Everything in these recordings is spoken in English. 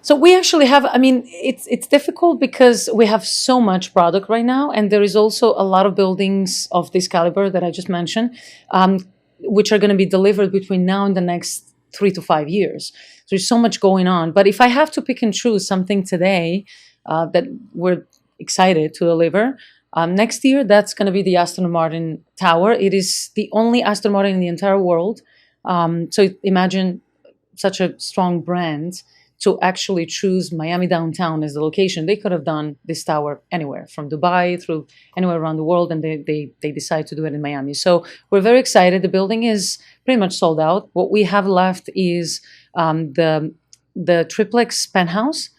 So we actually have, I mean, it's difficult because we have so much product right now, and there is also a lot of buildings of this caliber that I just mentioned, um, which are going to be delivered between now and the next 3 to 5 years. So there's so much going on. But if I have to pick and choose something today that we're excited to deliver, next year, that's going to be the Aston Martin Tower. It is the only Aston Martin in the entire world. So imagine such a strong brand to actually choose Miami downtown as the location. They could have done this tower anywhere, from Dubai through anywhere around the world, and they decided to do it in Miami. So we're very excited. The building is pretty much sold out. What we have left is the triplex penthouse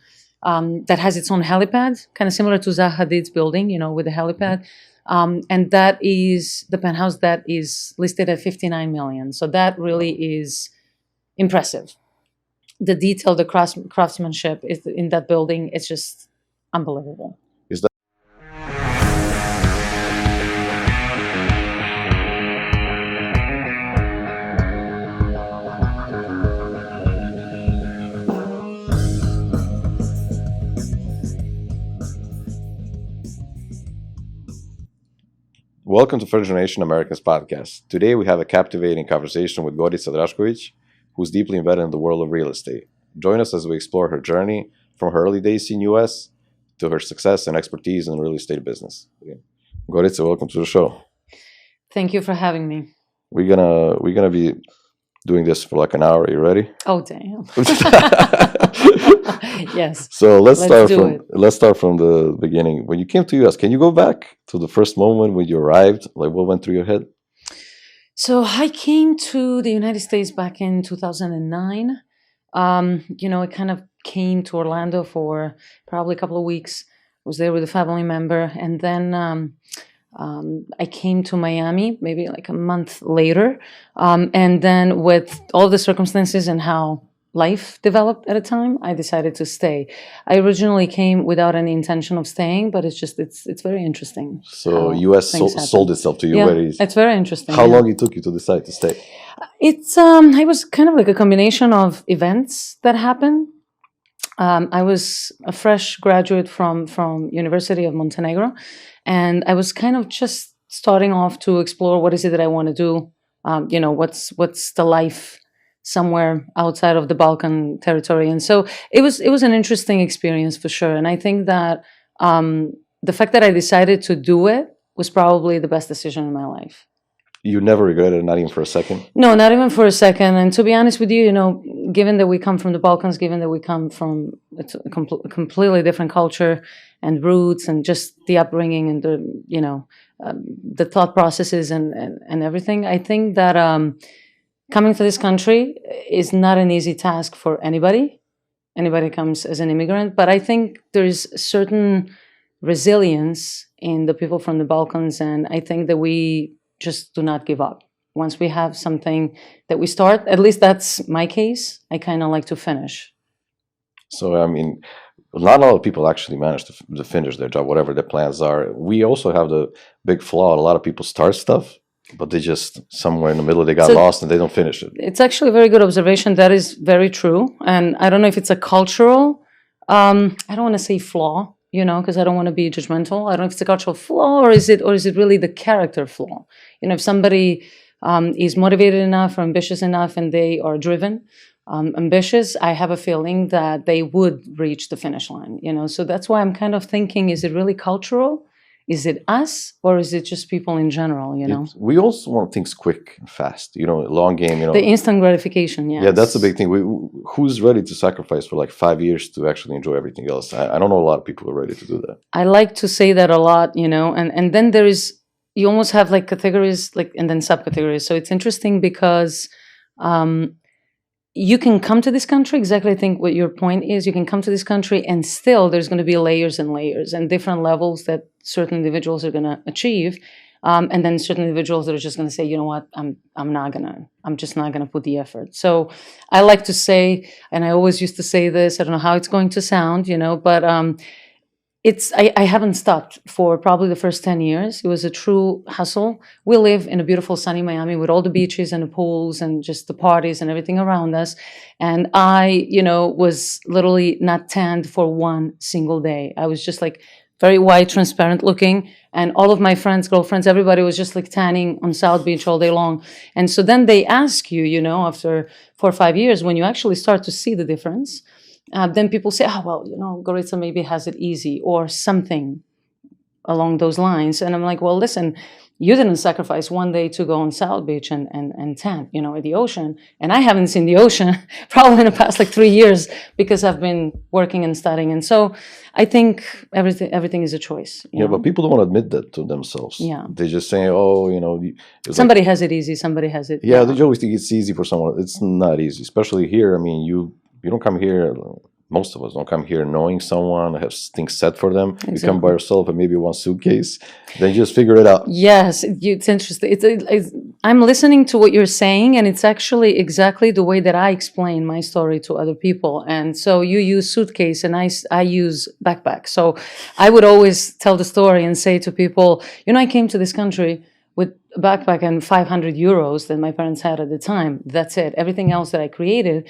that has its own helipad, kind of similar to Zaha Hadid's building, with the helipad. And that is the penthouse that is listed at 59 million. So that really is impressive. The detail, the craftsmanship is in that building, it's just unbelievable. Is that Welcome to First Generation Americans podcast. Today we have a captivating conversation with Goritza Draskovich, who's deeply embedded in the world of real estate. Join us as we explore her journey from her early days in US to her success and expertise in the real estate business. Goritza, welcome to the show. Thank you for having me. We're gonna be doing this for like an hour. Are you ready? Oh, damn. Yes. So let's Let's do it. start from the beginning. When you came to US, can you go back to the first moment when you arrived? Like what went through your head? So I came to the United States back in 2009. I kind of came to Orlando for probably a couple of weeks. Was there with a family member, and then I came to Miami maybe like a month later. And then with all the circumstances and how life developed at a time, I decided to stay. I originally came without any intention of staying, but it's very interesting. So how US things happen. sold itself to you Yeah, very. it's very interesting. How yeah. long it took you to decide to stay? It was kind of like a combination of events that happened. I was a fresh graduate from University of Montenegro, and I was kind of just starting off to explore what is it that I want to do. What's the life somewhere outside of the Balkan territory, and so it was an interesting experience for sure. And I think that the fact that I decided to do it was probably the best decision in my life. You never regretted it, not even for a second? No, not even for a second. And to be honest with you, given that we come from the Balkans, given that we come from a completely different culture and roots and just the upbringing and the thought processes and everything, I think that coming to this country is not an easy task for anybody. Anybody comes as an immigrant. But I think there is certain resilience in the people from the Balkans, and I think that we just do not give up. Once we have something that we start, at least that's my case, I kind of like to finish. So, I mean, not a lot of people actually manage to finish their job, whatever their plans are. We also have the big flaw. A lot of people start stuff, but they just, somewhere in the middle, they got lost and they don't finish it. It's actually a very good observation. That is very true. And I don't know if it's a cultural, I don't want to say flaw, because I don't want to be judgmental. I don't know if it's a cultural flaw or is it really the character flaw? If somebody is motivated enough or ambitious enough and they are driven, ambitious, I have a feeling that they would reach the finish line, So that's why I'm kind of thinking, is it really cultural? Is it us, or is it just people in general, We also want things quick and fast, long game, The instant gratification, yes. Yeah, that's the big thing. Who's ready to sacrifice for like 5 years to actually enjoy everything else? I don't know a lot of people who are ready to do that. I like to say that a lot, and then there is, you almost have like categories, and then subcategories. So it's interesting because you can come to this country, exactly, I think what your point is, you can come to this country and still there's going to be layers and layers and different levels that certain individuals are going to achieve. And then certain individuals that are just going to say, you know what, I'm just not going to put the effort. So I like to say, and I always used to say this, I don't know how it's going to sound, but I haven't stopped for probably the first 10 years. It was a true hustle. We live in a beautiful sunny Miami with all the beaches and the pools and just the parties and everything around us. And I, was literally not tanned for one single day. I was just like very white, transparent looking. And all of my friends, girlfriends, everybody was just like tanning on South Beach all day long. And so then they ask you, after 4 or 5 years, when you actually start to see the difference, then people say, oh, well, Goritza maybe has it easy or something along those lines. And I'm like, well, listen, you didn't sacrifice one day to go on South Beach and tan, at the ocean. And I haven't seen the ocean probably in the past like 3 years because I've been working and studying. And so I think everything is a choice. Yeah, but people don't want to admit that to themselves. Yeah. They just say, oh, somebody has it easy, somebody has it. Yeah, they always think it's easy for someone. It's not easy, especially here. I mean, you don't come here, most of us don't come here knowing someone, have things set for them. Exactly. You come by yourself and maybe one suitcase, then you just figure it out. Yes, it's interesting. I'm listening to what you're saying, and it's actually exactly the way that I explain my story to other people. And so you use suitcase, and I use backpack. So I would always tell the story and say to people, I came to this country with a backpack and 500 euros that my parents had at the time. That's it. Everything else that I created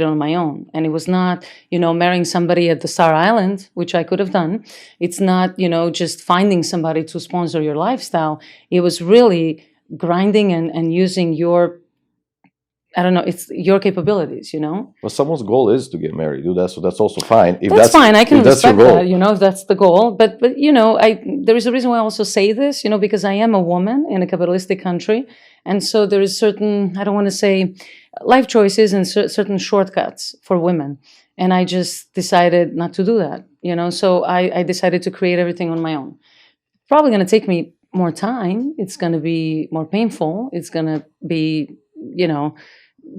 on my own. And it was not, marrying somebody at the Star Island, which I could have done. It's not, just finding somebody to sponsor your lifestyle. It was really grinding and using your, it's your capabilities, Well, someone's goal is to get married. So that's also fine. If that's fine. I can respect that, if that's the goal. But there is a reason why I also say this, because I am a woman in a capitalistic country. And so there is certain, I don't want to say life choices and certain shortcuts for women. And I just decided not to do that, So I decided to create everything on my own. Probably going to take me more time. It's going to be more painful. It's going to be,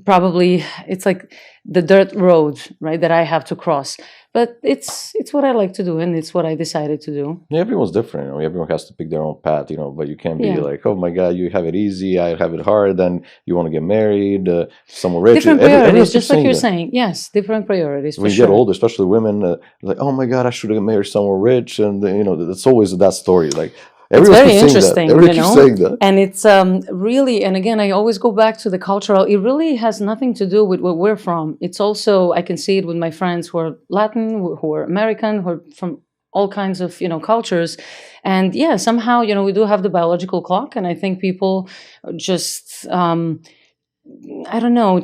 probably it's like the dirt road, right, that I have to cross. But it's what I like to do, and it's what I decided to do. Yeah, everyone's different. Everyone has to pick their own path, but you can't be like, oh my God, you have it easy, I have it hard, then you want to get married, someone rich. Different priorities, just like you're saying. Yes, different priorities. When you get older, especially women, like, oh my God, I should have married someone rich, and it's always that story. Like, it's very interesting, saying that. And it's really, and again, I always go back to the cultural. It really has nothing to do with where we're from. It's also, I can see it with my friends who are Latin, who are American, who are from all kinds of, cultures. And yeah, somehow, we do have the biological clock. And I think people just,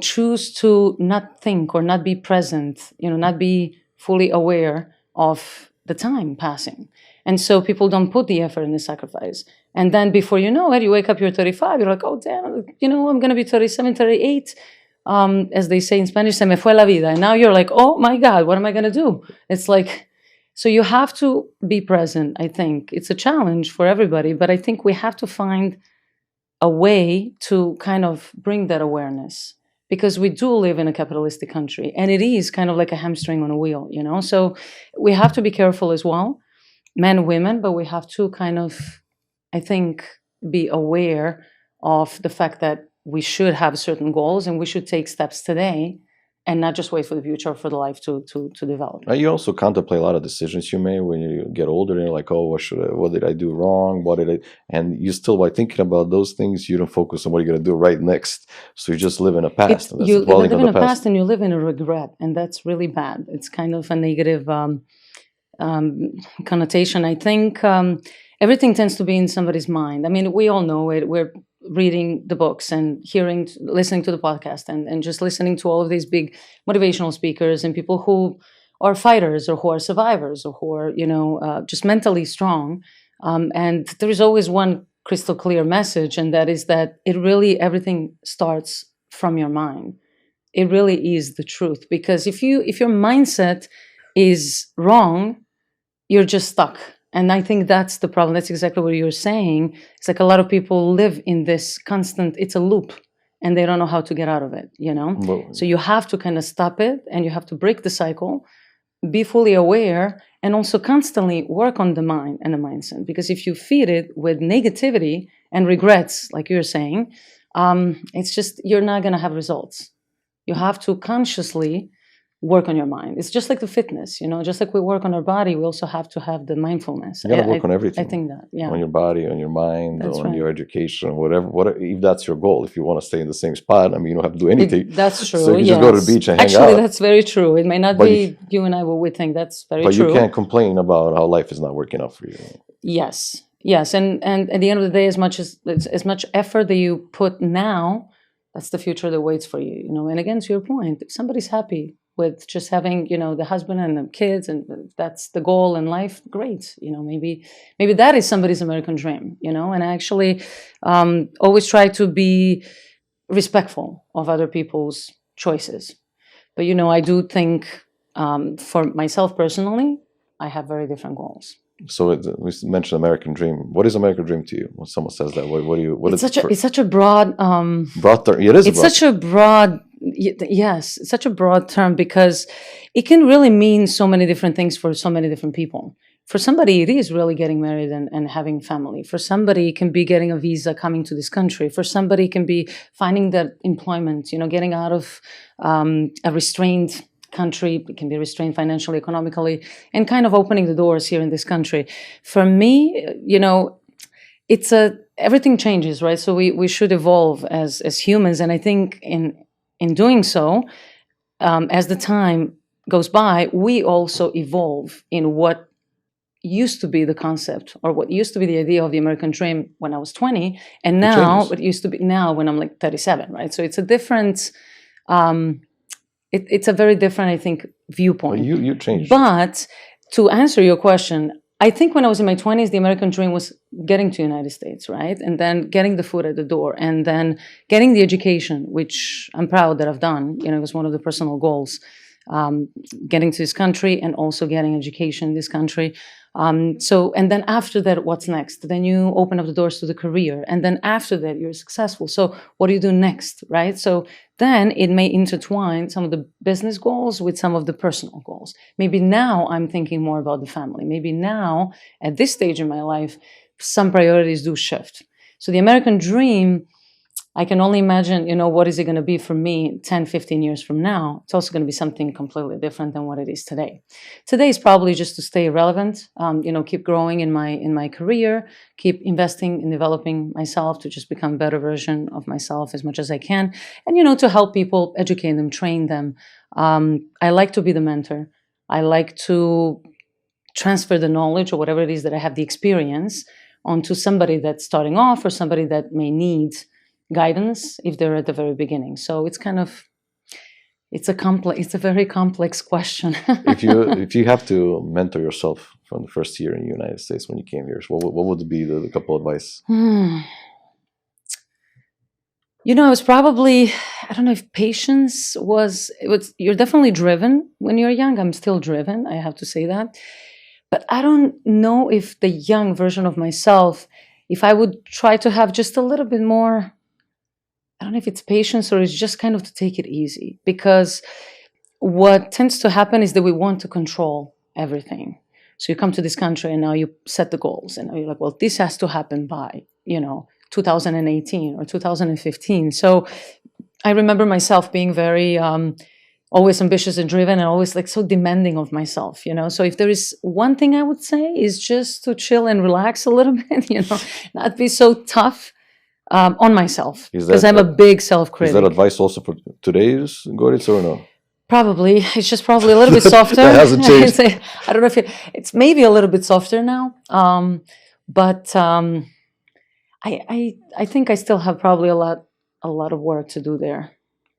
choose to not think or not be present, not be fully aware of the time passing. And so people don't put the effort in the sacrifice. And then before you know it, you wake up, you're 35, you're like, oh, damn, I'm going to be 37, 38. As they say in Spanish, se me fue la vida. And now you're like, oh my God, what am I going to do? It's like, so you have to be present, I think. It's a challenge for everybody, but I think we have to find a way to kind of bring that awareness. Because we do live in a capitalistic country, and it is kind of like a hamstring on a wheel, So we have to be careful as well. Men, women, but we have to kind of, I think, be aware of the fact that we should have certain goals and we should take steps today and not just wait for the future, for the life to develop. You also contemplate a lot of decisions you made when you get older, and you're like, oh, what did I do wrong? And you still, by thinking about those things, you don't focus on what you're going to do right next. So you just live in a past. You live in a past and you live in a regret, and that's really bad. It's kind of a negative connotation. I think everything tends to be in somebody's mind. I mean, we all know it. We're reading the books and listening to the podcast and just listening to all of these big motivational speakers and people who are fighters or who are survivors or who are, just mentally strong. And there is always one crystal clear message, and that is that everything starts from your mind. It really is the truth, because if your mindset is wrong, you're just stuck. And I think that's the problem. That's exactly what you're saying. It's like a lot of people live in this constant, it's a loop, and they don't know how to get out of it, Well, so you have to kind of stop it, and you have to break the cycle, be fully aware, and also constantly work on the mind and the mindset. Because if you feed it with negativity and regrets, like you're saying, it's just, you're not going to have results. You have to consciously work on your mind. It's just like the fitness, just like we work on our body, we also have to have the mindfulness. You got to work on everything. I think that, yeah. On your body, on your mind, That's on right. your education, whatever. If that's your goal, if you want to stay in the same spot, I mean, you don't have to do anything. That's true. So you just go to the beach and hang out. Actually, that's very true. It may not be you and I what we think. That's very true. But you can't complain about how life is not working out for you. Yes. And at the end of the day, as much effort that you put now, that's the future that waits for you. And again, to your point, if somebody's happy with just having, the husband and the kids, and that's the goal in life, great. Maybe that is somebody's American dream, and I actually always try to be respectful of other people's choices. But, I do think for myself personally, I have very different goals. So we mentioned American dream. What is American dream to you? When someone says that, what do you? It's such a broad. Broad term. It is. It's such a broad. Yes, it's such a broad term because it can really mean so many different things for so many different people. For somebody, it is really getting married and having family. For somebody, it can be getting a visa, coming to this country. For somebody, it can be finding that employment. Getting out of a restrained country. It can be restrained financially, economically, and kind of opening the doors here in this country. For me, it's everything changes, right? So we should evolve as humans, and I think in doing so, as the time goes by, we also evolve in what used to be the concept or what used to be the idea of the American dream when I was 20, and now it used to be now when I'm like 37, right? So it's a different. It's a very different, I think, viewpoint. Well, you changed. But to answer your question, I think when I was in my 20s, the American dream was getting to the United States, right? And then getting the food at the door, and then getting the education, which I'm proud that I've done. It was one of the personal goals, getting to this country and also getting education in this country. And then after that, what's next? Then you open up the doors to the career. And then after that, you're successful. So what do you do next, right? So then it may intertwine some of the business goals with some of the personal goals. Maybe now I'm thinking more about the family. Maybe now, at this stage in my life, some priorities do shift. So the American dream, I can only imagine, what is it going to be for me 10, 15 years from now? It's also going to be something completely different than what it is today. Today is probably just to stay relevant, keep growing in my career, keep investing in developing myself to just become a better version of myself as much as I can. And, to help people, educate them, train them. I like to be the mentor. I like to transfer the knowledge or whatever it is that I have the experience onto somebody that's starting off or somebody that may need guidance if they're at the very beginning. So it's a very complex question. if you have to mentor yourself from the first year in the United States when you came here, so what would be the couple of advice? I was probably, I don't know if patience you're definitely driven when you're young. I'm still driven, I have to say that. But I don't know if the young version of myself, if I would try to have just a little bit more, I don't know if it's patience or it's just kind of to take it easy, because what tends to happen is that we want to control everything. So you come to this country and now you set the goals and now you're like, well, this has to happen by, 2018 or 2015. So I remember myself being very always ambitious and driven and always like so demanding of myself, So if there is one thing I would say is just to chill and relax a little bit, not be so tough. On myself, because I'm a big self-critic. Is that advice also for today's Goritza or no? Probably. It's just probably a little bit softer. That hasn't changed. I don't know if it's maybe a little bit softer now. But I think I still have probably a lot of work to do there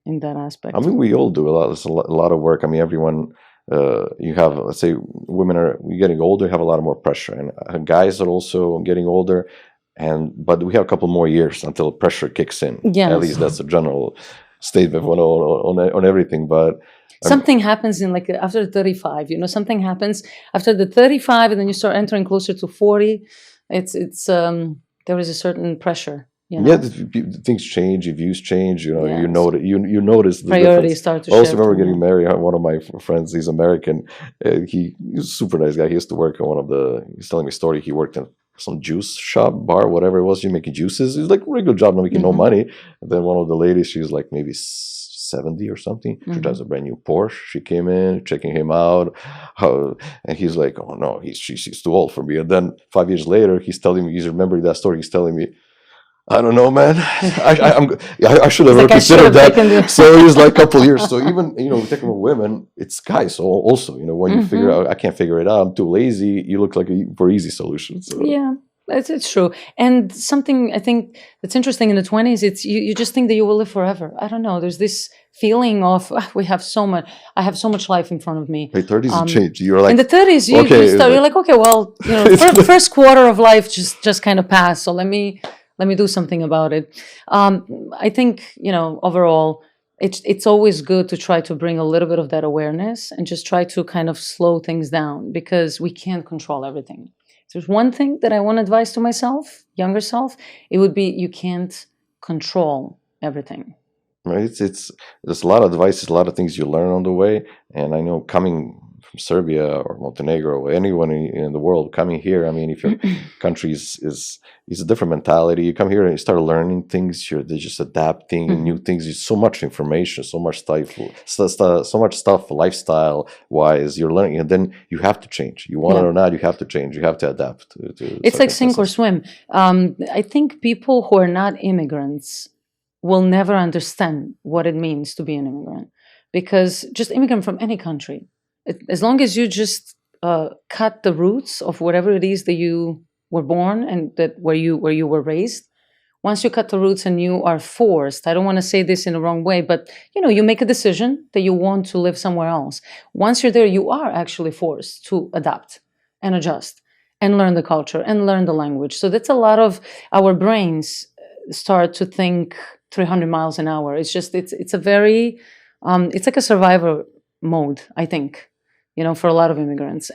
in that aspect. I mean, we all do a lot. It's a lot of work. I mean, everyone. You have, let's say, women are getting older, have a lot more pressure, and guys are also getting older. But we have a couple more years until pressure kicks in. Yes. At least that's a general statement on everything. But something happens in after 35. Something happens after the 35, and then you start entering closer to 40. It's there is a certain pressure. Yeah, things change, your views change. Yes. You notice the priorities start to shift. I also remember getting married. One of my friends, he's American. He's a super nice guy. He used to work on he's telling me a story. He worked in some juice shop, bar, whatever it was, you making juices. It's like a regular job, not making no money. And then one of the ladies, she was like maybe 70 or something. She Mm-hmm. drives a brand new Porsche. She came in, checking him out, and he's like, "Oh no, she's too old for me." And then 5 years later, he's telling me, he's remembering that story. He's telling me, "I don't know, man. I should have considered that." So he's like a couple years. So even, talking about women, it's guys also. When you figure out, I can't figure it out, I'm too lazy. You look like a for easy solution. So. Yeah. It's true. And something I think that's interesting in the 20s, it's you just think that you will live forever. I don't know. There's this feeling of I have so much life in front of me. By 30s, you change. You're like, in the 30s, you're like, okay, well, first quarter of life just kind of passed. So let me do something about it. I think, overall, it's always good to try to bring a little bit of that awareness and just try to kind of slow things down, because we can't control everything. There's one thing that I want to advise to myself, younger self, it would be you can't control everything. Right? There's a lot of advice, a lot of things you learn on the way. And I know coming from Serbia or Montenegro or anyone in the world coming here, I mean, if your country is a different mentality, you come here and you start learning things, they're just adapting and new things. There's so much information, so much stuff, lifestyle wise, you're learning, and then you have to change. You want it or not, you have to change. You have to adapt. It's like sink or swim. I think people who are not immigrants will never understand what it means to be an immigrant, because just immigrant from any country, as long as you just cut the roots of whatever it is that you were born and that where you were raised, once you cut the roots and you are forced, I don't want to say this in the wrong way, but you make a decision that you want to live somewhere else. Once you're there, you are actually forced to adapt and adjust and learn the culture and learn the language. So that's a lot of our brains start to think 300 miles an hour. It's just, it's a very, it's like a survivor mode, I think, for a lot of immigrants.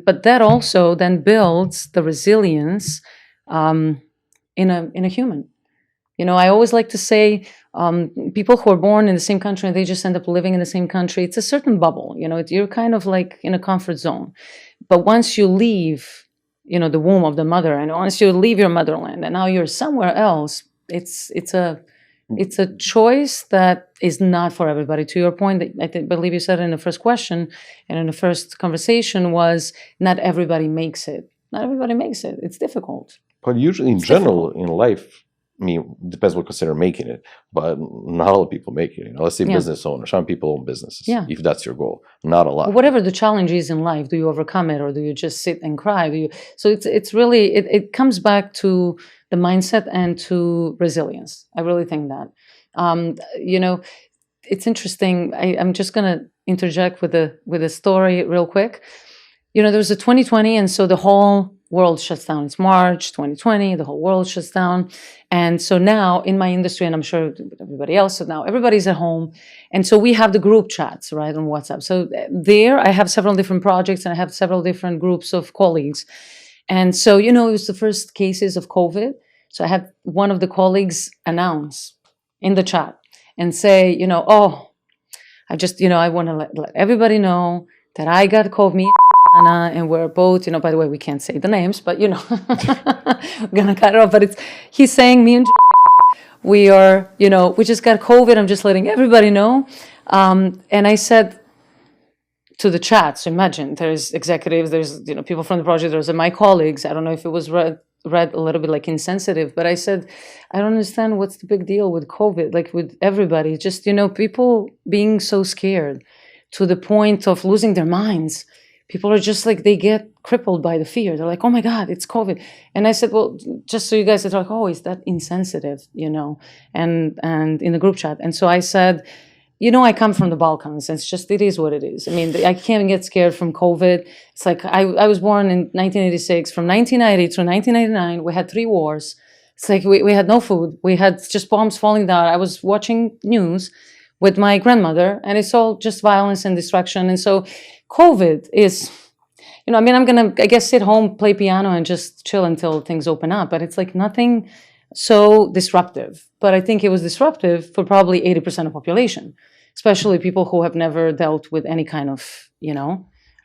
But that also then builds the resilience in a human. I always like to say, people who are born in the same country and they just end up living in the same country, it's a certain bubble. You're kind of like in a comfort zone. But once you leave, the womb of the mother, and once you leave your motherland and now you're somewhere else, it's a choice that is not for everybody. To your point, that I believe you said in the first question and in the first conversation, was not everybody makes it. Not everybody makes it. It's difficult. But usually, in general, in life, I mean, it depends what you consider making it, but not all people make it. Let's say business owners. Some people own businesses, if that's your goal. Not a lot. Whatever the challenge is in life, do you overcome it, or do you just sit and cry? So it's really, it comes back to the mindset and to resilience. I really think that. It's interesting. I'm just going to interject with a story real quick. There was a 2020, and so the whole world shuts down. It's March 2020, the whole world shuts down. And so now in my industry, and I'm sure everybody else, so now everybody's at home. And so we have the group chats, right, on WhatsApp. So there I have several different projects and I have several different groups of colleagues. And so, it was the first cases of COVID. So I had one of the colleagues announce in the chat and say, I just, I want to let everybody know that I got COVID. And we're both, by the way, we can't say the names, but we're gonna cut it off. But he's saying me and we are, we just got COVID. I'm just letting everybody know. And I said to the chat, so imagine there's executives, there's people from the project, there's my colleagues. I don't know if it was read a little bit like insensitive, but I said, I don't understand what's the big deal with COVID, like with everybody. Just people being so scared to the point of losing their minds. People are just like, they get crippled by the fear. They're like, oh my God, it's COVID. And I said, well, just so you guys are like, oh, is that insensitive, and in the group chat. And so I said, I come from the Balkans. It's just, it is what it is. I mean, I can't get scared from COVID. It's like, I was born in 1986. From 1990 to 1999, we had 3 wars. It's like, we had no food. We had just bombs falling down. I was watching news with my grandmother, and it's all just violence and destruction. And so COVID is, I'm going to, I guess, sit home, play piano, and just chill until things open up. But it's like nothing so disruptive. But I think it was disruptive for probably 80% of the population, especially people who have never dealt with any kind of,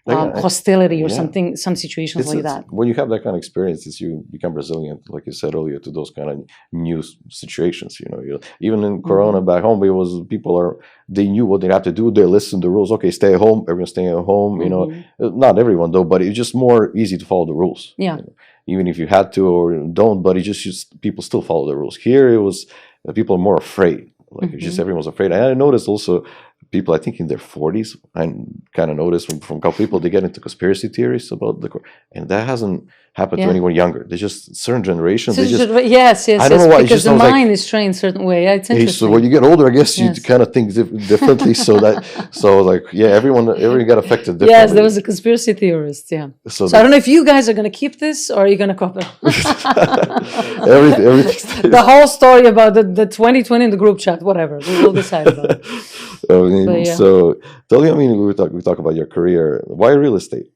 hostility or yeah. something, some situations like that. When you have that kind of experiences, you become resilient, like you said earlier, to those kind of new situations. Even in Corona back home, it was they knew what they had to do. They listened to the rules. Okay, stay at home. Everyone's staying at home. Not everyone though, but it's just more easy to follow the rules. Yeah. Even if you had to or don't, but people still follow the rules. Here, it was people are more afraid. Like just everyone was afraid. And I noticed also people, I think in their 40s, I kind of noticed from a couple people, they get into conspiracy theories about and that hasn't happened to anyone younger. They just certain generations. Yes. I don't know why. Because the mind is trained a certain way. It's interesting. So when you get older, I guess you kind of think differently. Everyone got affected differently. Yes, there was a conspiracy theorist. Yeah. So I don't know if you guys are going to keep this or are you going to copy everything. The whole story about the 2020 in the group chat, whatever. We'll decide about it. So tell me, we talk about your career. Why real estate?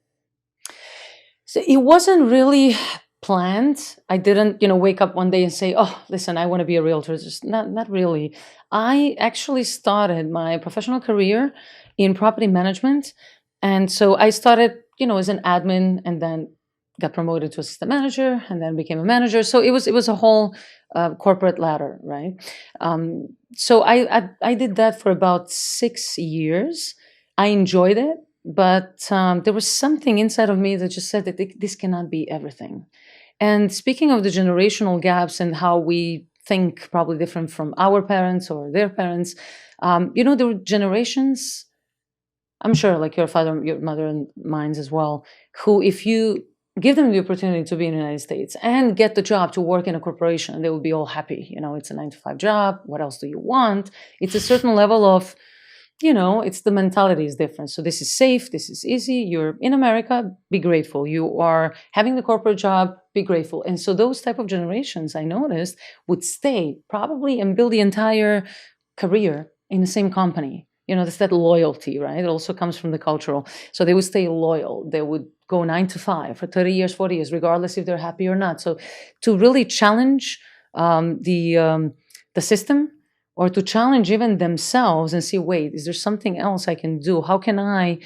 So it wasn't really planned. I didn't, wake up one day and say, "Oh, listen, I want to be a realtor." Just not really. I actually started my professional career in property management, and so I started, as an admin, and then got promoted to assistant manager, and then became a manager. So it was a whole corporate ladder, right? So I did that for about 6 years. I enjoyed it, but there was something inside of me that just said that this cannot be everything. And speaking of the generational gaps and how we think probably different from our parents or their parents, there were generations, I'm sure like your father, your mother and mine's as well, who if you give them the opportunity to be in the United States and get the job to work in a corporation, they will be all happy. It's a 9-to-5 job. What else do you want? It's a certain level of, it's the mentality is different. So this is safe. This is easy. You're in America. Be grateful. You are having the corporate job. Be grateful. And so those type of generations, I noticed, would stay probably and build the entire career in the same company. That's that loyalty, right? It also comes from the cultural. So they would stay loyal. They would go 9-to-5 for 30 years, 40 years, regardless if they're happy or not. So to really challenge the system, or to challenge even themselves and see, wait, is there something else I can do? How can I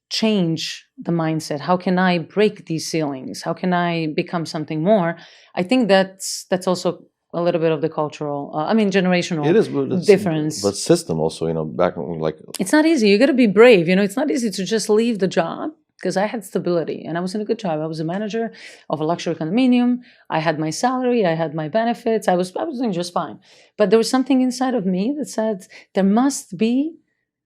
change the mindset? How can I break these ceilings? How can I become something more? I think that's also a little bit of the cultural, generational difference. But system also, back like... It's not easy. You got to be brave. It's not easy to just leave the job, because I had stability and I was in a good job. I was a manager of a luxury condominium. I had my salary. I had my benefits. I was doing just fine. But there was something inside of me that said there must be,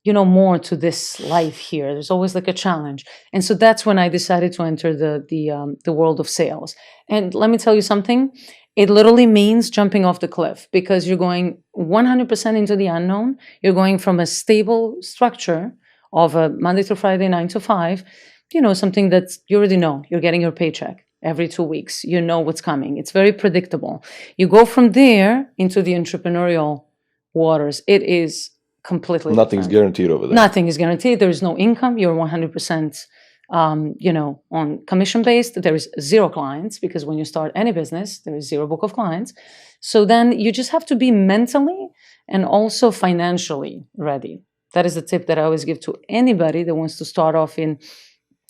more to this life here. There's always like a challenge. And so that's when I decided to enter the world of sales. And let me tell you something. It literally means jumping off the cliff, because you're going 100% into the unknown. You're going from a stable structure of a Monday to Friday, 9-to-5, something that you already know. You're getting your paycheck every 2 weeks. You know what's coming. It's very predictable. You go from there into the entrepreneurial waters. It is completely Nothing's different. guaranteed over there. Nothing is guaranteed. There is no income. You're 100%, on commission based. There is zero clients, because when you start any business, there is zero book of clients. So then you just have to be mentally and also financially ready. That is the tip that I always give to anybody that wants to start off in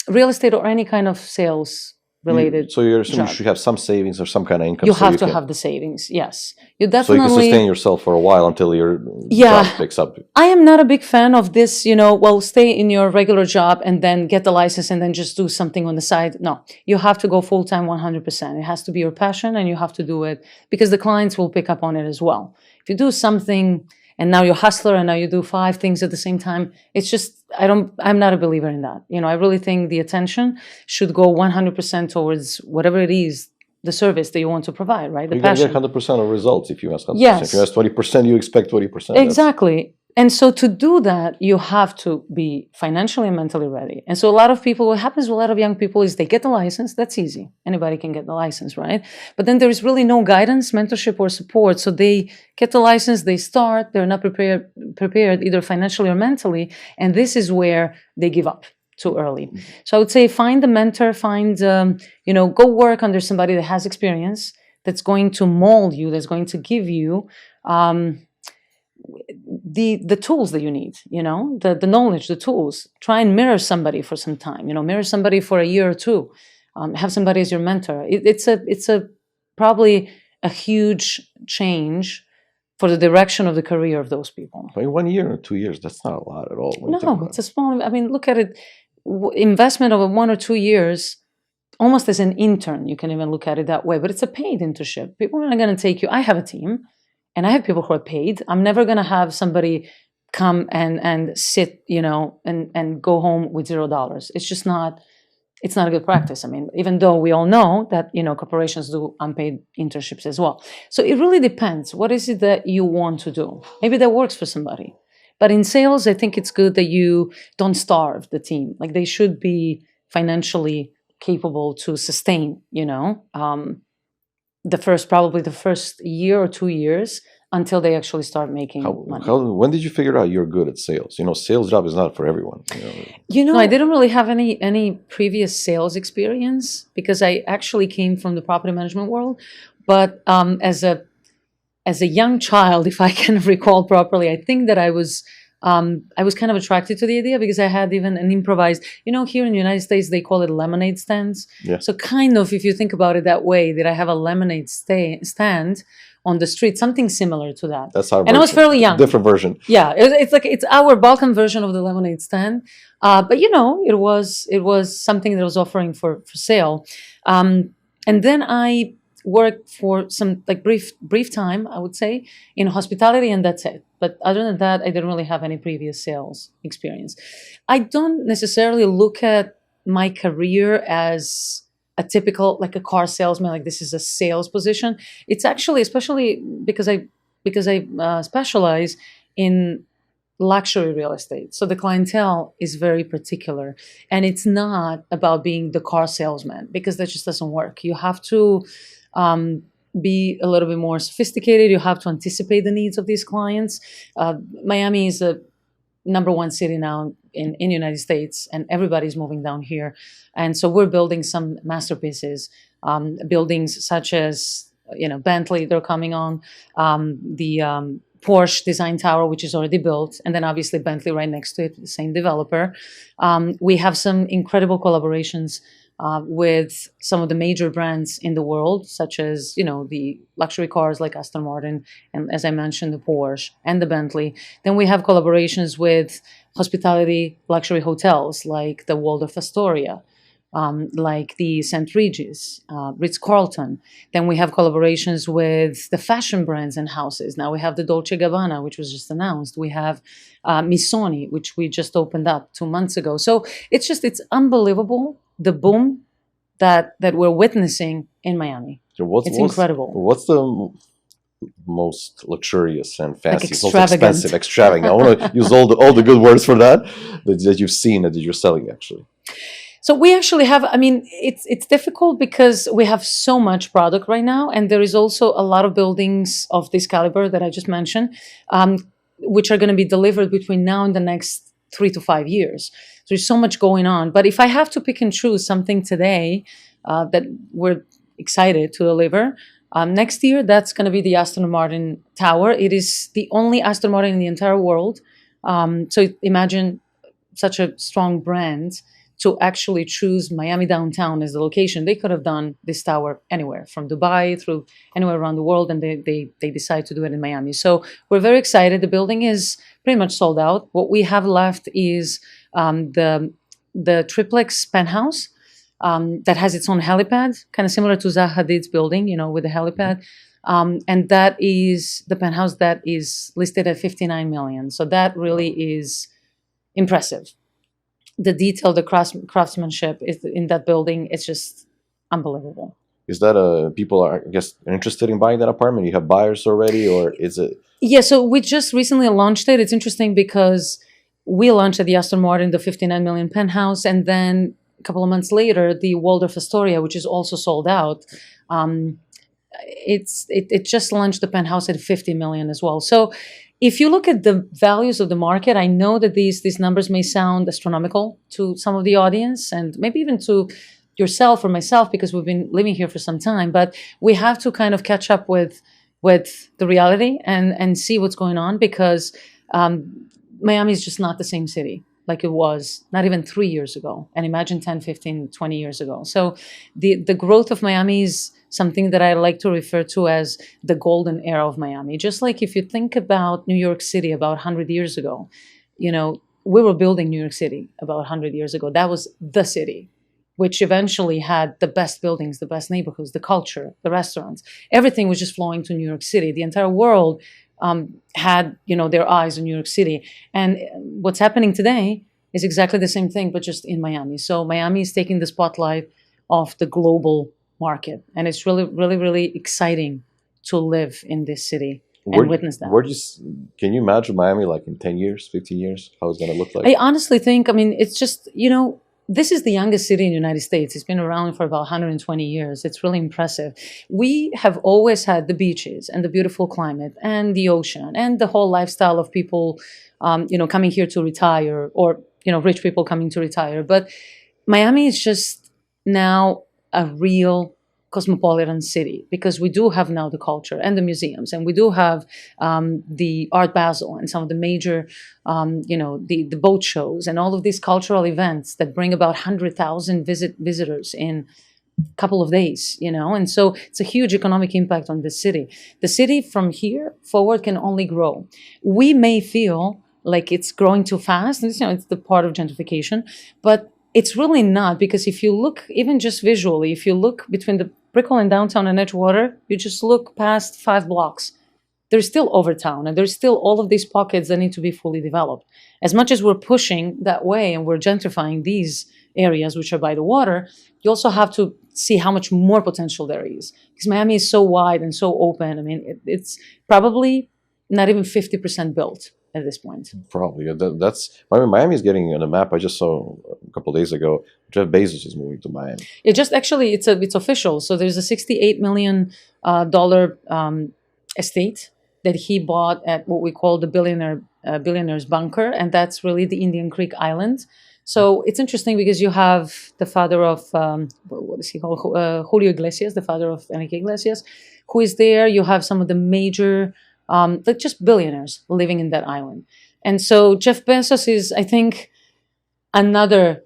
real estate or any kind of sales related. So you're assuming you should have some savings or some kind of income. You have to have the savings. Yes, you definitely. So you can sustain yourself for a while until your job picks up. I am not a big fan of this. Stay in your regular job and then get the license and then just do something on the side. No, you have to go full time, 100%. It has to be your passion, and you have to do it because the clients will pick up on it as well. If you do something and now you're a hustler and now you do 5 things at the same time, it's just, I'm not a believer in that. I really think the attention should go 100% towards whatever it is, the service that you want to provide, right? You can get 100% of results if you ask 100%. Yes. If you ask 20%, you expect 20%. Exactly. And so to do that, you have to be financially and mentally ready. And so a lot of people, what happens with a lot of young people is they get the license. That's easy. Anybody can get the license, right? But then there is really no guidance, mentorship, or support. So they get the license, they start, they're not prepared either financially or mentally. And this is where they give up too early. So I would say find the mentor, go work under somebody that has experience, that's going to mold you, that's going to give you the tools that you need, the knowledge, the tools. Try and mirror somebody for some time, mirror somebody for a year or two. Have somebody as your mentor. It's a probably a huge change for the direction of the career of those people. Like 1 year or 2 years, that's not a lot at all. when you think No, about it's a small. I mean, look at it. Investment over 1 or 2 years, almost as an intern. You can even look at it that way. But it's a paid internship. People are not going to take you. I have a team, and I have people who are paid. I'm never going to have somebody come and sit, and go home with $0. It's just not. It's not a good practice. I mean, even though we all know that, corporations do unpaid internships as well. So it really depends. What is it that you want to do? Maybe that works for somebody. But in sales, I think it's good that you don't starve the team. Like, they should be financially capable to sustain, probably the first year or 2 years until they actually start making money. When did you figure out you're good at sales? Sales job is not for everyone. I didn't really have any previous sales experience because I actually came from the property management world. But as a young child, if I can recall properly, I think that I was kind of attracted to the idea because I had even an improvised, here in the United States, they call it lemonade stands. Yeah. So kind of, if you think about it that way, that I have a lemonade stand on the street, something similar to that. That's our And I was fairly young. Different version. Yeah, it's our Balkan version of the lemonade stand. But it was something that was offering for sale. And then I worked for some brief time, I would say, in hospitality, and that's it. But other than that, I didn't really have any previous sales experience. I don't necessarily look at my career as a typical, like a car salesman, like this is a sales position. It's actually, especially because I specialize in luxury real estate. So the clientele is very particular, and it's not about being the car salesman because that just doesn't work. You have to be a little bit more sophisticated. You have to anticipate the needs of these clients. Miami is a number one city now in the United States, and everybody's moving down here. And so we're building some masterpieces, buildings such as, Bentley, they're coming on, the Porsche Design Tower, which is already built, and then obviously Bentley right next to it, the same developer. We have some incredible collaborations with some of the major brands in the world, such as, the luxury cars like Aston Martin, and as I mentioned, the Porsche and the Bentley. Then we have collaborations with hospitality luxury hotels like the Waldorf Astoria, like the St. Regis, Ritz-Carlton. Then we have collaborations with the fashion brands and houses. Now we have the Dolce & Gabbana, which was just announced. We have Missoni, which we just opened up 2 months ago. So it's unbelievable, the boom that we're witnessing in Miami. So it's incredible. What's the most luxurious and fancy, most extravagant. expensive, extravagant? I want to use all the good words for that you've seen that you're selling actually. So we actually have, it's difficult because we have so much product right now, and there is also a lot of buildings of this caliber that I just mentioned, which are going to be delivered between now and the next 3 to 5 years. There's so much going on. But if I have to pick and choose something today that we're excited to deliver, next year, that's going to be the Aston Martin Tower. It is the only Aston Martin in the entire world. So imagine such a strong brand to actually choose Miami downtown as the location. They could have done this tower anywhere, from Dubai through anywhere around the world, and they decide to do it in Miami. So we're very excited. The building is pretty much sold out. What we have left is the triplex penthouse that has its own helipad, kind of similar to Zaha Hadid's building, with the helipad. And that is the penthouse that is listed at $59 million. So that really is impressive. The detail, the craftsmanship is in that building, it's just unbelievable. Is that people are, I guess, interested in buying that apartment? You have buyers already, or is it? Yeah, so we just recently launched it. It's interesting because we launched at the Aston Martin, the $59 million penthouse, and then a couple of months later, the Waldorf Astoria, which is also sold out. It just launched the penthouse at $50 million as well. So if you look at the values of the market, I know that these numbers may sound astronomical to some of the audience, and maybe even to yourself or myself, because we've been living here for some time, but we have to kind of catch up with the reality and see what's going on, because Miami is just not the same city like it was not even 3 years ago. And imagine 10, 15, 20 years ago. So the growth of Miami is something that I like to refer to as the golden era of Miami. Just like if you think about New York City about 100 years ago, we were building New York City about 100 years ago. That was the city, which eventually had the best buildings, the best neighborhoods, the culture, the restaurants. Everything was just flowing to New York City. The entire world had, their eyes on New York City. And what's happening today is exactly the same thing, but just in Miami. So Miami is taking the spotlight of the global market. And it's really, really, really exciting to live in this city and witness that. Can you imagine Miami like in 10 years, 15 years, how it's going to look like? I honestly think, it's just, this is the youngest city in the United States. It's been around for about 120 years. It's really impressive. We have always had the beaches and the beautiful climate and the ocean and the whole lifestyle of people, coming here to retire, or, rich people coming to retire. But Miami is just now a real cosmopolitan city, because we do have now the culture and the museums, and we do have the Art Basel and some of the major, the boat shows and all of these cultural events that bring about 100,000 visitors in a couple of days, and so it's a huge economic impact on the city. The city from here forward can only grow. We may feel like it's growing too fast, and it's the part of gentrification, but it's really not, because if you look, even just visually, if you look between the Brickell and downtown and Edgewater, you just look past 5 blocks. There's still Overtown, and there's still all of these pockets that need to be fully developed. As much as we're pushing that way and we're gentrifying these areas which are by the water, you also have to see how much more potential there is. Because Miami is so wide and so open. It's probably not even 50% built at this point. Probably. Miami is getting on the map. I just saw a couple of days ago, Jeff Bezos is moving to Miami. It just actually, it's official. So there's a $68 million estate that he bought at what we call the billionaire's bunker, and that's really the Indian Creek Island. So it's interesting because you have the father of what is he called, Julio Iglesias, the father of Enrique Iglesias, who is there. You have some of the major just billionaires living in that island. And so Jeff Bezos is, I think, another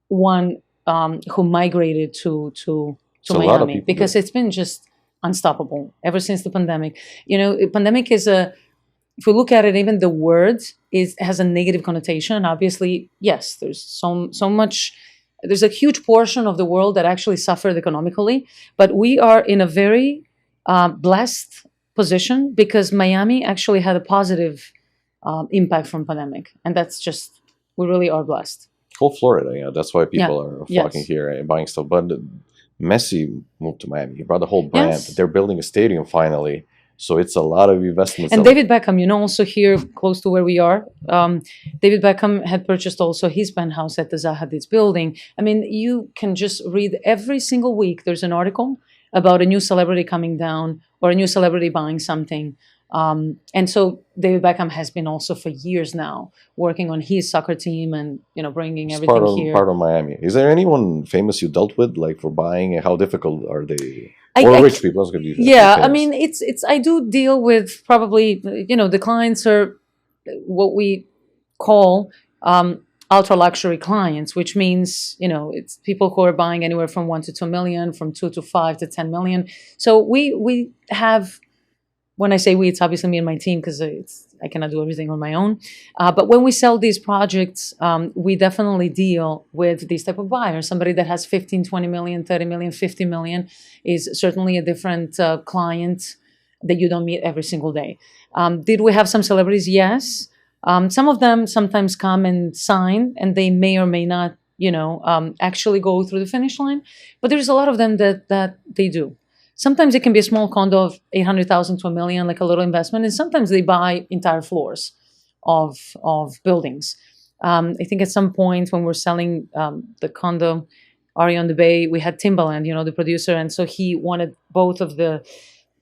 one who migrated to Miami, because it's been just unstoppable ever since the pandemic. Pandemic is if we look at it, even the word has a negative connotation. Obviously, yes, there's so much. There's a huge portion of the world that actually suffered economically, but we are in a very blessed position, because Miami actually had a positive impact from pandemic, and that's just, we really are blessed. Whole Florida, that's why people are flocking here and buying stuff. But Messi moved to Miami. He brought the whole brand. Yes. They're building a stadium finally, so it's a lot of investments. And David Beckham, also here close to where we are, David Beckham had purchased also his penthouse at the Zaha Hadid's building. You can just read every single week. There's an article about a new celebrity coming down or a new celebrity buying something. And so David Beckham has been also for years now working on his soccer team and, bringing everything here. Part of Miami. Is there anyone famous you dealt with, like for buying? How difficult are they? Rich people? I do deal with probably, the clients are what we call ultra luxury clients, which means, it's people who are buying anywhere from 1 to 2 million, from 2 to 5 to 10 million. So we have, when I say we, it's obviously me and my team, because I cannot do everything on my own. But when we sell these projects, we definitely deal with these type of buyers. Somebody that has 15, 20 million, 30 million, 50 million is certainly a different client that you don't meet every single day. Did we have some celebrities? Yes. Some of them sometimes come and sign, and they may or may not, actually go through the finish line. But there's a lot of them that they do. Sometimes it can be a small condo of 800,000 to $1 million, like a little investment, and sometimes they buy entire floors of buildings. I think at some point when we're selling the condo, Ari on the Bay, we had Timbaland, the producer, and so he wanted both of the.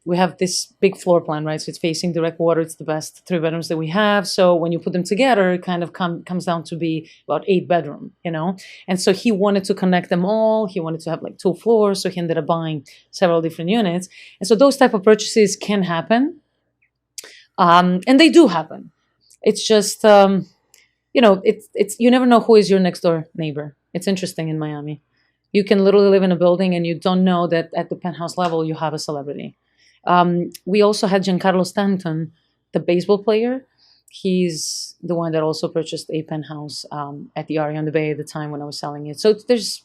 We have this big floor plan, right? So it's facing direct water. It's the best 3 bedrooms that we have. So when you put them together, it kind of comes down to be about 8 bedroom, And so he wanted to connect them all. He wanted to have like 2 floors. So he ended up buying several different units. And so those type of purchases can happen. And they do happen. It's just it's you never know who is your next door neighbor. It's interesting in Miami. You can literally live in a building and you don't know that at the penthouse level you have a celebrity. We also had Giancarlo Stanton, the baseball player. He's the one that also purchased a penthouse at the Aria on the Bay at the time when I was selling it. So there's,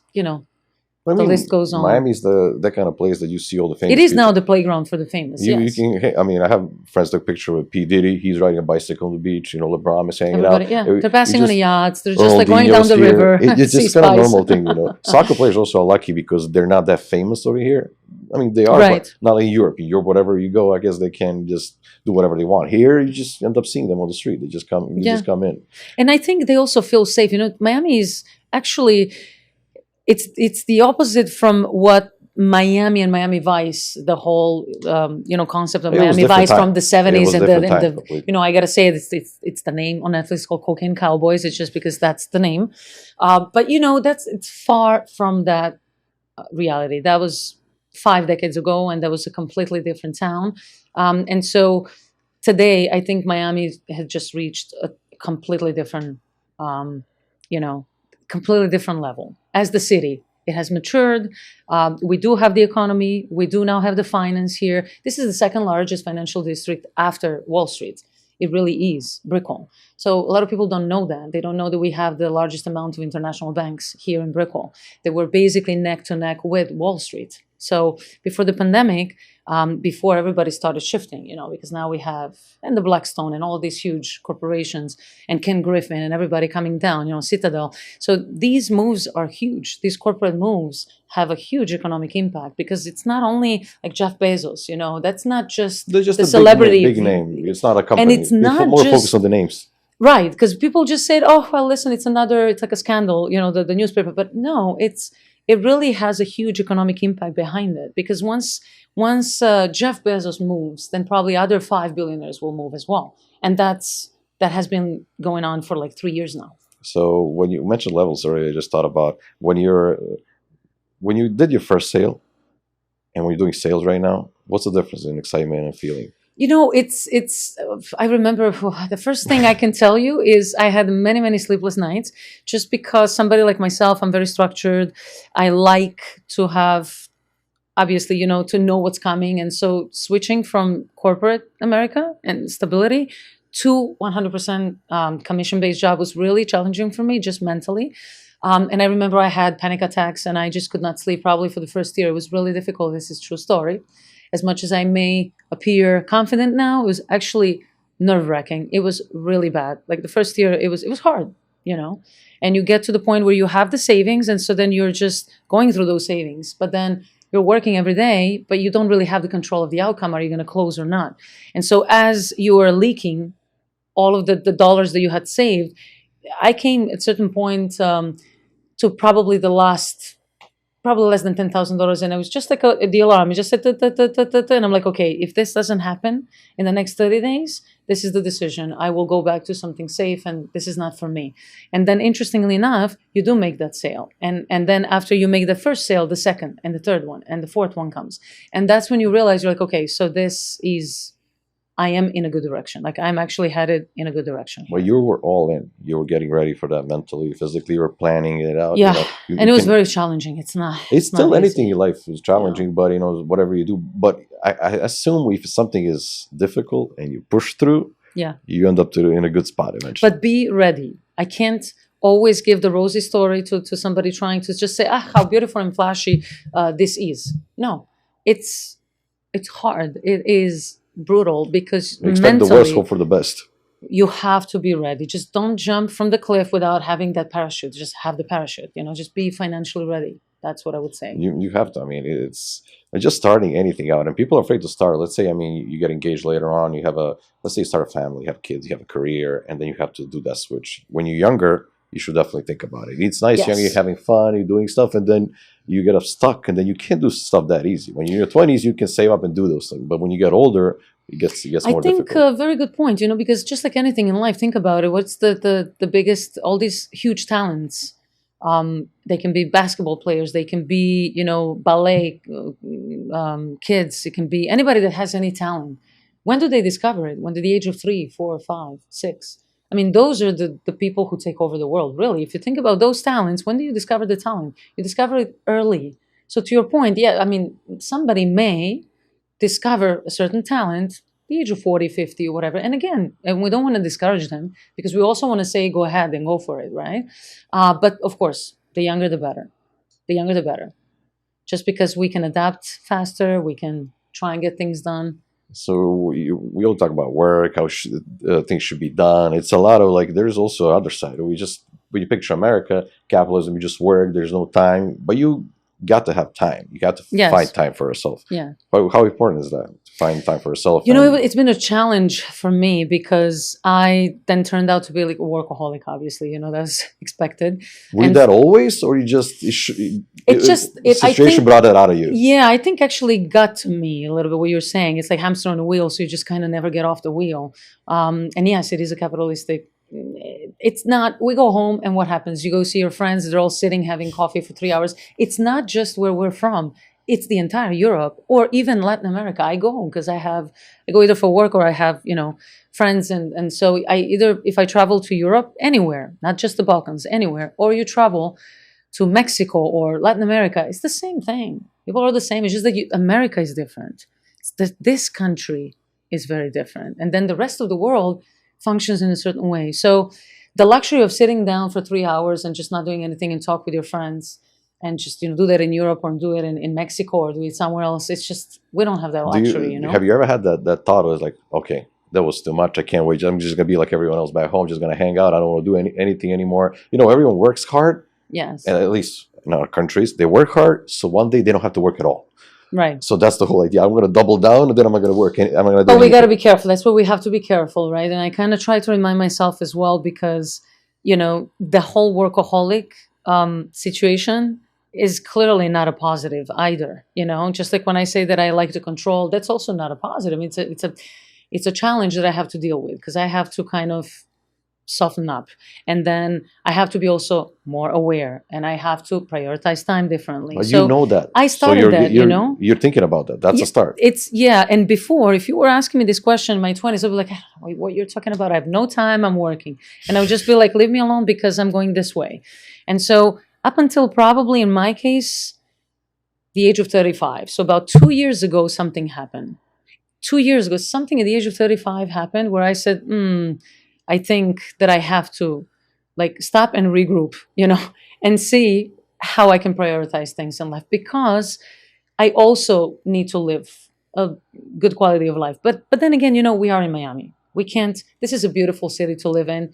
I the mean, list goes on. Miami's that kind of place that you see all the famous It is people. now the playground for the famous. You Yes, can. I mean, I have friends took a picture with P Diddy. He's riding a bicycle on the beach. LeBron is hanging everybody. out. Yeah, You they're passing on the just yachts. They're just like going down Ronaldinho's the here. river. It's See just kind of spice. normal thing. Soccer players also are lucky because they're not that famous over here. I mean, they are, Right. but not like Europe. In Europe, wherever you go, I guess they can just do whatever they want. Here, you just end up seeing them on the street. They just come. They Yeah. just come in. And I think they also feel safe. Miami is actually it's the opposite from what Miami and Miami Vice, the whole concept of It was Miami different Vice time. from the It '70s was and different time the completely. I gotta say it's the name on Netflix called Cocaine Cowboys. It's just because that's the name, but it's far from that reality. That was 5 decades ago, and that was a completely different town, and so today I think Miami has just reached a completely different um, you know completely different level as the city. It has matured. We do have the economy. We do now have the finance here. This is the second largest financial district after Wall Street. It really is Brickell. So a lot of people don't know that. They don't know that we have the largest amount of international banks here in Brickell. They were basically neck to neck with Wall Street. So before the pandemic, before everybody started shifting, because now we have and the Blackstone and all these huge corporations and Ken Griffin and everybody coming down, Citadel. So these moves are huge. These corporate moves have a huge economic impact because it's not only like Jeff Bezos, that's not just They're just the a celebrity. big name. It's not a company. And it's not more just focused on the names. right, because people just said, "Oh, well, listen, it's like a scandal," the newspaper. But no, it really has a huge economic impact behind it because once Jeff Bezos moves, then probably other 5 billionaires will move as well, and that has been going on for like 3 years now. So when you mentioned levels earlier, I just thought about when you did your first sale and when you're doing sales right now, what's the difference in excitement and feeling? It's I remember the first thing I can tell you is I had many, many sleepless nights just because somebody like myself, I'm very structured. I like to have, obviously, to know what's coming. And so switching from corporate America and stability to 100% commission-based job was really challenging for me, just mentally. And I remember I had panic attacks and I just could not sleep probably for the first year. It was really difficult. This is a true story. As much as I may appear confident now, it was actually nerve-wracking. It was really bad. Like the first year, it was hard, and you get to the point where you have the savings. And so then you're just going through those savings, but then you're working every day, but you don't really have the control of the outcome. Are you going to close or not? And so as you are leaking all of the dollars that you had saved, I came at a certain point to probably less than $10,000, and it was just like the alarm. It just said, and I'm like, okay, if this doesn't happen in the next 30 days, this is the decision. I will go back to something safe, and this is not for me. And then, interestingly enough, you do make that sale, and then after you make the first sale, the second and the third one and the fourth one comes, and that's when you realize you're like, okay, so I am in a good direction. Like I'm actually headed in a good direction. Well, you were all in. You were getting ready for that mentally, physically. You were planning it out. Yeah, and it was very challenging. It's still not anything easy. in life is challenging, but whatever you do. But I assume if something is difficult and you push through, Yeah. you end up in a good spot eventually. But be ready. I can't always give the rosy story to somebody trying to just say, how beautiful and flashy this is. No, it's hard. It is brutal because Expect mentally the worst, hope for the best. you have to be ready. Just don't jump from the cliff without having that parachute. Just have the parachute. Just be financially ready. That's what I would say. You have to. I mean, it's just starting anything out, and people are afraid to start. Let's say, I mean, you get engaged later on. You have let's say you start a family, you have kids, you have a career, and then you have to do that switch. When you're younger, you should definitely think about it. It's nice, Yes. young, you're having fun, you're doing stuff, and then you get stuck, and then you can't do stuff that easy. When you're in your 20s, you can save up and do those things, but when you get older, it gets more I think difficult. very good point. Because just like anything in life, think about it. What's the biggest? All these huge talents. They can be basketball players. They can be ballet kids. It can be anybody that has any talent. When do they discover it? When, at the age of 3, 4, 5, 6? I mean, those are the people who take over the world, really. If you think about those talents, when do you discover the talent? You discover it early. So to your point, yeah, I mean, somebody may discover a certain talent the age of 40, 50, or whatever. And again, and we don't want to discourage them because we also want to say, go ahead and go for it, right? But of course, the younger the better. The younger the better. Just because we can adapt faster, we can try and get things done. So we all talk about work, how things should be done. It's a lot of like. There's also other side. We just when you picture America, capitalism, you just work. There's no time, but you got to have time. You got to Yes. find time for yourself. Yeah. How important is that? To find time for yourself. You know, it's been a challenge for me because I then turned out to be like a workaholic, obviously, you know, that's expected. Were you And that always, or you just situation brought that out of you? Yeah, I think actually got to me a little bit what you're saying. It's like hamster on a wheel, so you just kind of never get off the wheel. And yes, it is a capitalistic. It's not. We go home, and what happens? You go see your friends. They're all sitting having coffee for 3 hours. It's not just where we're from. It's the entire Europe or even Latin America. I go home because I go either for work or I have, you know, friends. And so I either, if I travel to Europe, anywhere, not just the Balkans, anywhere, or you travel to Mexico or Latin America, it's the same thing. People are the same. It's just that America is different. This country is very different. And then the rest of the world functions in a certain way. So the luxury of sitting down for 3 hours and just not doing anything and talk with your friends and just, you know, do that in Europe or do it in Mexico or do it somewhere else. It's just, we don't have that luxury, you know? Have you ever had that thought was like, okay, that was too much. I can't wait. I'm just going to be like everyone else back home, just going to hang out. I don't want to do anything anymore. You know, everyone works hard. Yes. And at least in our countries, they work hard. So one day they don't have to work at all. Right. So that's the whole idea. I'm going to double down and then I'm not going to work. I'm going to do But we anything. got to be careful. That's where we have to be careful, right? And I kind of try to remind myself as well because, you know, the whole workaholic situation is clearly not a positive either. You know, just like when I say that I like to control, that's also not a positive. It's a challenge that I have to deal with because I have to kind of soften up, and then I have to be also more aware, and I have to prioritize time differently. But So you know that. I started so that, you know? You're thinking about that. That's a start. It's and before, if you were asking me this question in my 20s, I'd be like, "Wait, what you're talking about? I have no time. I'm working," and I would just be like, "Leave me alone because I'm going this way." And so up until probably in my case, the age of 35. So about 2 years ago, something happened. 2 years ago, something at the age of 35 happened where I said, I think that I have to like stop and regroup, you know, and see how I can prioritize things in life because I also need to live a good quality of life. But then again, you know, we are in Miami. We can't. This is a beautiful city to live in.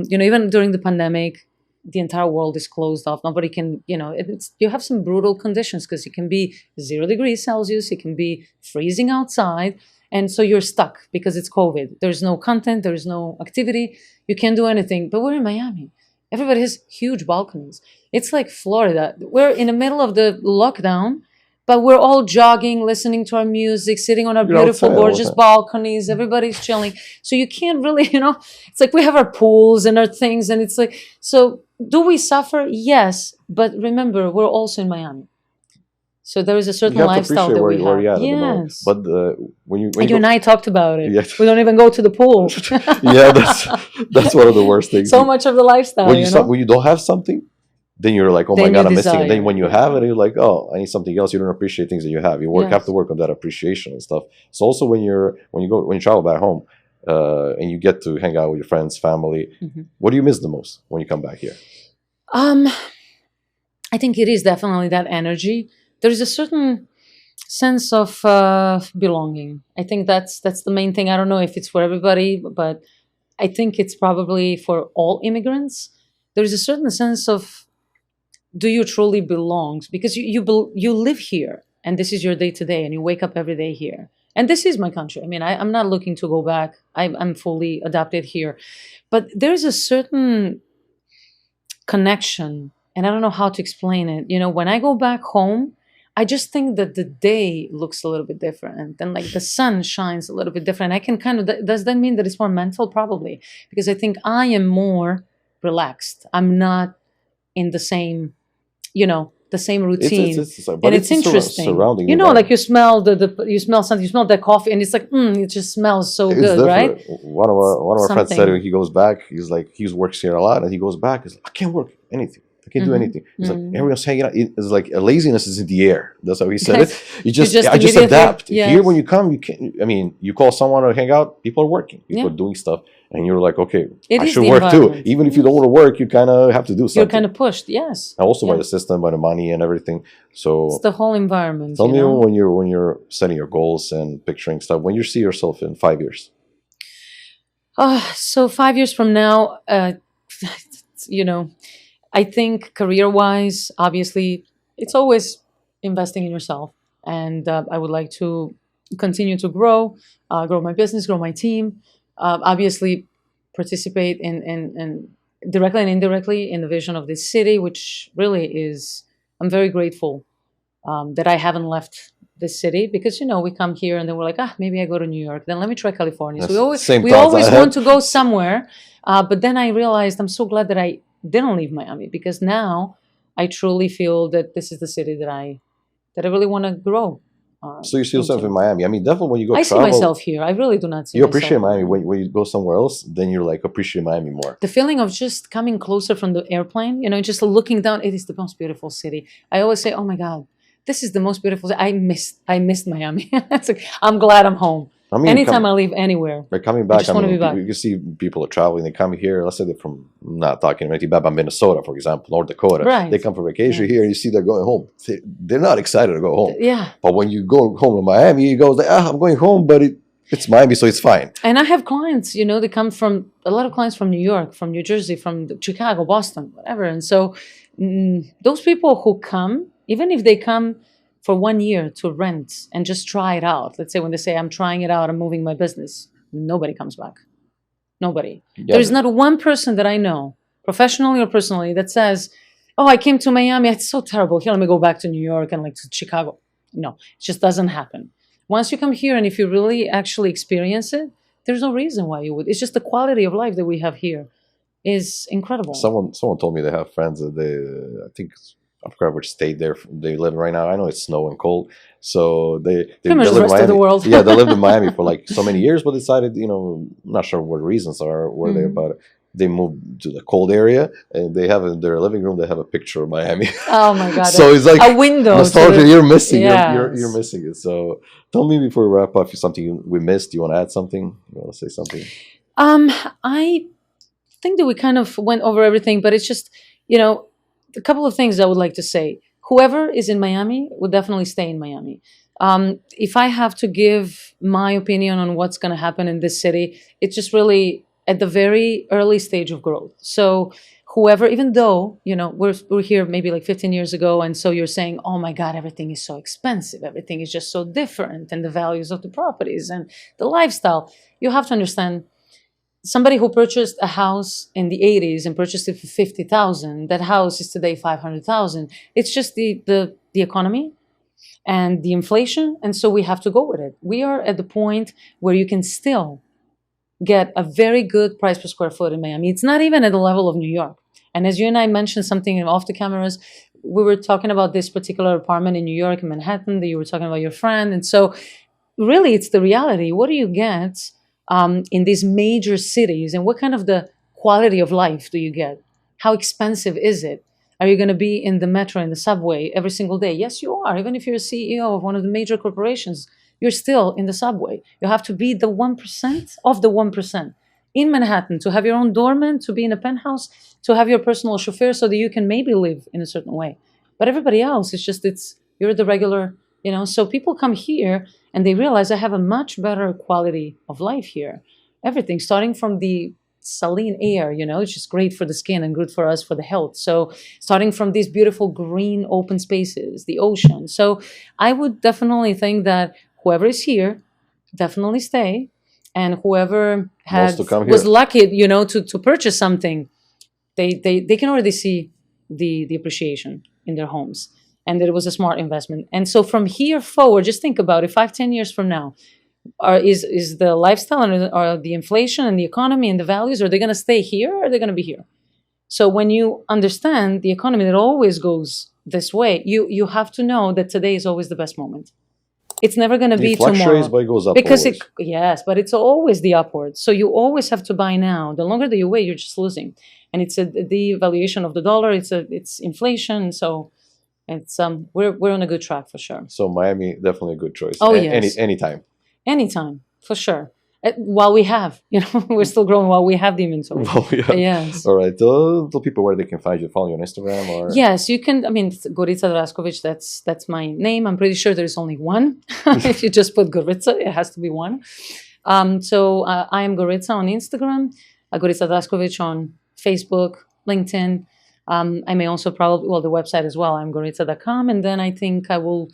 You know, even during the pandemic, the entire world is closed off. Nobody can, you know, you have some brutal conditions because it can be 0 degrees Celsius. It can be freezing outside. And so you're stuck because it's COVID. There's no content. There's no activity. You can't do anything. But we're in Miami. Everybody has huge balconies. It's like Florida. We're in the middle of the lockdown, but we're all jogging, listening to our music, sitting on our beautiful, gorgeous balconies. Everybody's chilling. So you can't really, you know, it's like we have our pools and our things. And it's like, so do we suffer? Yes. But remember, we're also in Miami. So there is a certain lifestyle that we have. Yes. But when you and I talked about it. Yes. We don't even go to the pool. Yeah, that's one of the worst things. So much of the lifestyle. When you don't have something, then you're like, oh my God, I'm missing it. And then when you have it, you're like, oh, I need something else. You don't appreciate things that you have. You have to work on that appreciation and stuff. So also when you travel back home and you get to hang out with your friends, family, what do you miss the most when you come back here? I think it is definitely that energy. There is a certain sense of belonging. I think that's the main thing. I don't know if it's for everybody, but I think it's probably for all immigrants. There is a certain sense of, do you truly belong? Because you live here, and this is your day to day, and you wake up every day here. And this is my country. I mean, I'm not looking to go back. I'm fully adapted here. But there's a certain connection, and I don't know how to explain it. You know, when I go back home, I just think that the day looks a little bit different, and like the sun shines a little bit different. I can does that mean that it's more mental? Probably, because I think I am more relaxed. I'm not in the same, you know, the same It's routine, but and it's it's a interesting. surrounding You know, like environment. you smell you smell something, you smell that coffee, and it's like it just smells so It's good, different. right? One of our friends said when Something. he goes back, he's like he works here a lot, and he goes back. He's like, I can't work anything. I can't do Hmm. anything. It's like everyone's hanging out. It's like laziness is in the air. That's how he said it. Yes, You you just just I just immediately, adapt. Here, when yes, you come, you can. I mean, you call someone to hang out. People are working. People yeah. are doing stuff, and you're like, okay, It I is should the work too. environment. Even if you don't Yes. want to work, you kind of have to do You're something. kind of pushed. Yes, And also by the yes. system, by the money, and everything. It's So the whole environment, tell you me know. when you're setting your goals and picturing stuff. When you see yourself in 5 years. So 5 years from now, you know, I think career-wise, obviously, it's always investing in yourself, and I would like to continue to grow my business, grow my team. Obviously, participate in directly and indirectly in the vision of this city, which really is. I'm very grateful that I haven't left this city because we come here and then we're like, maybe I go to New York, then let me try California. So we That's always same we thoughts I always want had. to go somewhere, but then I realized I'm so glad that I didn't leave Miami because now I truly feel that this is the city that I really want to grow So you see yourself in into. Miami. I mean, definitely when you go I see travel, myself here. I really do not see you myself appreciate Miami. going. When you go somewhere else, then you're like appreciate Miami more. The feeling of just coming closer from the airplane, just looking down, it is the most beautiful city. I always say, oh my God, this is the most beautiful city. I missed Miami. It's like, I'm glad I'm home. I mean, Anytime I leave anywhere, like coming I back, just I want to mean, be back. you can see people are traveling. They come here. Let's say they're from not talking anything bad, but Minnesota, for example, North Dakota. Right. They come for vacation Yeah. here, and you see they're going home. They're not excited to go home. Yeah. But when you go home to Miami, you go like, I'm going home, but it's Miami, so it's fine. And I have clients, they come from a lot of clients from New York, from New Jersey, from Chicago, Boston, whatever. And so those people who come, even if they come for 1 year to rent and just try it out, let's say when they say, I'm trying it out, I'm moving my business, nobody comes back. Nobody. Yeah, There's not one person that I know, professionally or personally, that says, oh, I came to Miami, it's so terrible. Here, let me go back to New York and like to Chicago. No, it just doesn't happen. Once you come here and if you really actually experience it, there's no reason why you would. It's just the quality of life that we have here is incredible. someone told me they have friends that I think I forgot which state they live in right now. I know it's snow and cold, so they Pretty much the live in rest of the Miami. world. Yeah, they lived in Miami for like so many years, but decided, I'm not sure what reasons are were they about it. They moved to the cold area, and they have in their living room they have a picture of Miami. Oh my God. So it's like a window. nostalgia. You're missing. Yes. You're missing it. So tell me before we wrap up, if something we missed, you want to add something? You want to say something? I think that we kind of went over everything, but it's just, a couple of things I would like to say. Whoever is in Miami will definitely stay in Miami. If I have to give my opinion on what's going to happen in this city, it's just really at the very early stage of growth. So whoever, even though, we're here maybe like 15 years ago, and so you're saying, oh my God, everything is so expensive. Everything is just so different, and the values of the properties and the lifestyle. You have to understand, somebody who purchased a house in the 80s and purchased it for 50,000, that house is today 500,000. It's just the economy and the inflation, and so we have to go with it. We are at the point where you can still get a very good price per square foot in Miami. It's not even at the level of New York. And as you and I mentioned something off the cameras, we were talking about this particular apartment in New York, in Manhattan, that you were talking about your friend. And so really it's the reality. What do you get in these major cities, and what kind of the quality of life do you get? How expensive is it? Are you going to be in the metro, in the subway every single day? Yes, you are. Even if you're a CEO of one of the major corporations, you're still in the subway. You have to be the 1% of the 1% in Manhattan, to have your own doorman, to be in a penthouse, to have your personal chauffeur so that you can maybe live in a certain way. But everybody else, you're the regular, so people come here and they realize I have a much better quality of life here. Everything, starting from the saline air, which is great for the skin and good for us for the health. So starting from these beautiful green open spaces, the ocean. So I would definitely think that whoever is here, definitely stay. And whoever was lucky, to purchase something, they can already see the appreciation in their homes, and that it was a smart investment. And so from here forward, just think about it, 5-10 years from now, is the lifestyle and or the inflation and the economy and the values, are they going to stay here or are they going to be here? So when you understand the economy, that always goes this way. You have to know that today is always the best moment. It's never going to be It fluctuates, tomorrow. but it goes up Because always. yes, but it's always the upward. So you always have to buy now. The longer that you wait, you're just losing. And it's a devaluation of the dollar. It's inflation. So it's we're on a good track for sure. So Miami, definitely a good choice. Oh, yes. Anytime. Anytime, for sure. While we have, we're still growing while we have the inventory. Well, yeah. Yes. All right. Tell people where they can find you. Follow you on Instagram or Yes, you can. I mean, Goritza Draskovich, that's my name. I'm pretty sure there's only one. If you just put Goritza, it has to be one. So I am Goritza on Instagram, Goritza Draskovich on Facebook, LinkedIn. I may also the website as well. I'm goritza.com. And then I think I will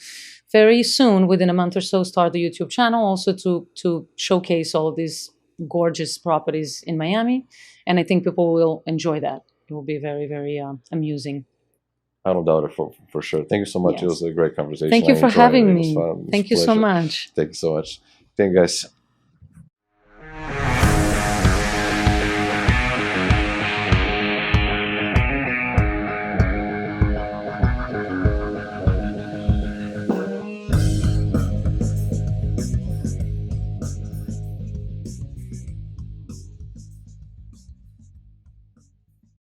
very soon, within a month or so, start the YouTube channel also to showcase all of these gorgeous properties in Miami. And I think people will enjoy that. It will be very, very amusing. I don't doubt it for sure. Thank you so much. Yes. It was a great conversation. Thank you I for enjoyed it. having It was me. fun. It was Thank a you so pleasure. much. Thank you so much. Thank you, guys.